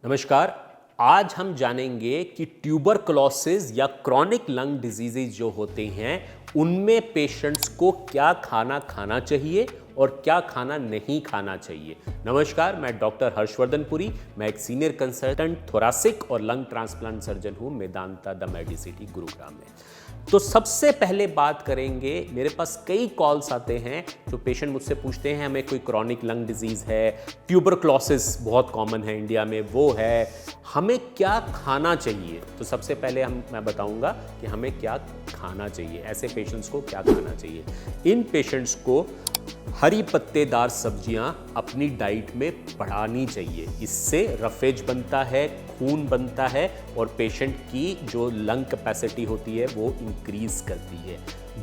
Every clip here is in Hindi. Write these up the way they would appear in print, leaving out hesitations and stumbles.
नमस्कार। आज हम जानेंगे कि ट्यूबरकुलोसिस या क्रॉनिक लंग डिजीजेज जो होते हैं उनमें पेशेंट्स को क्या खाना खाना चाहिए और क्या खाना नहीं खाना चाहिए। नमस्कार, मैं डॉक्टर हर्षवर्धन पुरी। मैं एक सीनियर कंसल्टेंट थोरासिक और लंग ट्रांसप्लांट सर्जन हूं मेदांता द मेडिसिटी गुरुग्राम में। तो सबसे पहले बात करेंगे, मेरे पास कई कॉल्स आते हैं जो पेशेंट मुझसे पूछते हैं हमें कोई क्रॉनिक लंग डिजीज़ है, ट्यूबरकुलोसिस बहुत कॉमन है इंडिया में, वो है, हमें क्या खाना चाहिए। तो सबसे पहले मैं बताऊंगा कि हमें क्या खाना चाहिए, ऐसे पेशेंट्स को क्या खाना चाहिए। इन पेशेंट्स को हरी पत्तेदार सब्जियां अपनी डाइट में बढ़ानी चाहिए। इससे रफेज बनता है, खून बनता है और पेशेंट की जो लंग कैपेसिटी होती है वो इंक्रीज करती है।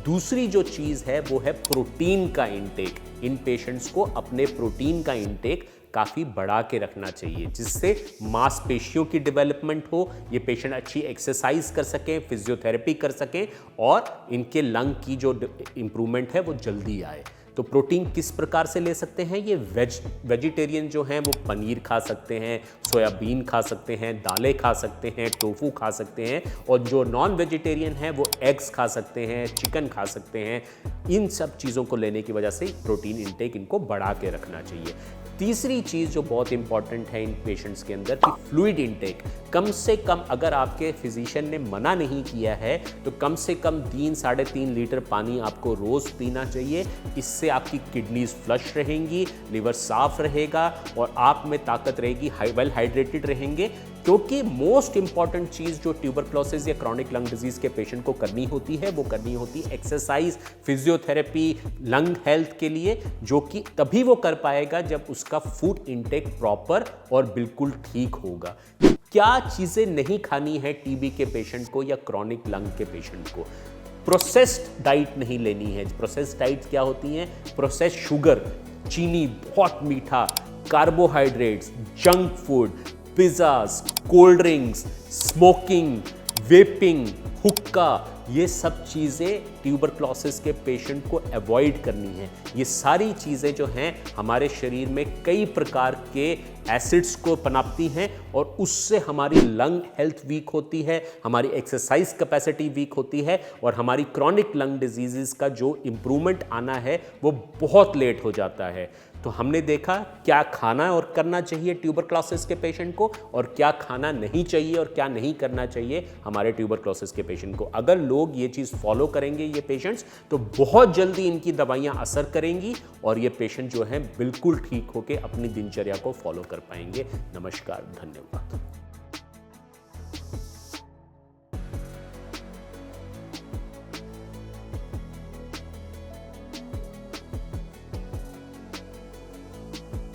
दूसरी जो चीज़ है वो है प्रोटीन का इंटेक। इन पेशेंट्स को अपने प्रोटीन का इंटेक काफ़ी बढ़ा के रखना चाहिए जिससे मांसपेशियों की डेवलपमेंट हो, ये पेशेंट अच्छी एक्सरसाइज कर सकें, फिजियोथेरेपी कर सकें और इनके लंग की जो इम्प्रूवमेंट है वो जल्दी आए। तो प्रोटीन किस प्रकार से ले सकते हैं, ये वेजिटेरियन जो हैं वो पनीर खा सकते हैं, सोयाबीन खा सकते हैं, दालें खा सकते हैं, टोफू खा सकते हैं, और जो नॉन वेजिटेरियन हैं वो एग्स खा सकते हैं, चिकन खा सकते हैं। इन सब चीज़ों को लेने की वजह से प्रोटीन इंटेक इनको बढ़ा के रखना चाहिए। तीसरी चीज़ जो बहुत इंपॉर्टेंट है इन पेशेंट्स के अंदर कि फ्लूइड इंटेक कम से कम, अगर आपके फिजिशियन ने मना नहीं किया है तो कम से कम 3-3.5 लीटर पानी आपको रोज़ पीना चाहिए। इससे आपकी किडनीज फ्लश रहेंगी, लिवर साफ रहेगा और आप में ताकत रहेगी, वेल हाइड्रेटेड रहेंगे। क्योंकि मोस्ट इंपॉर्टेंट चीज़ जो ट्यूबरकुलोसिस या क्रॉनिक लंग डिजीज के पेशेंट को करनी होती है वो करनी होती है एक्सरसाइज, फिजियोथेरेपी लंग हेल्थ के लिए, जो कि तभी वो कर पाएगा जब उसका फूड इंटेक प्रॉपर और बिल्कुल ठीक होगा। क्या चीज़ें नहीं खानी है टीबी के पेशेंट को या क्रॉनिक लंग के पेशेंट को? प्रोसेस्ड डाइट नहीं लेनी है। प्रोसेस्ड डाइट क्या होती हैं? प्रोसेस्ड शुगर, चीनी, बहुत मीठा, carbohydrates, junk food, pizzas, cold drinks, smoking, vaping, हुक्का, ये सब चीज़ें ट्यूबरकुलोसिस के पेशेंट को अवॉइड करनी है। ये सारी चीज़ें जो हैं हमारे शरीर में कई प्रकार के एसिड्स को पनपती हैं और उससे हमारी लंग हेल्थ वीक होती है, हमारी एक्सरसाइज कैपेसिटी वीक होती है और हमारी क्रॉनिक लंग डिजीज़ का जो इम्प्रूवमेंट आना है वो बहुत लेट हो जाता है। तो हमने देखा क्या खाना और करना चाहिए ट्यूबरकुलोसिस के पेशेंट को और क्या खाना नहीं चाहिए और क्या नहीं करना चाहिए हमारे ट्यूबरकुलोसिस के पेशेंट को। अगर लोग ये चीज़ फॉलो करेंगे, ये पेशेंट्स, तो बहुत जल्दी इनकी दवाइयाँ असर करेंगी और ये पेशेंट जो हैं बिल्कुल ठीक होकर अपनी दिनचर्या को फॉलो कर पाएंगे। नमस्कार, धन्यवाद।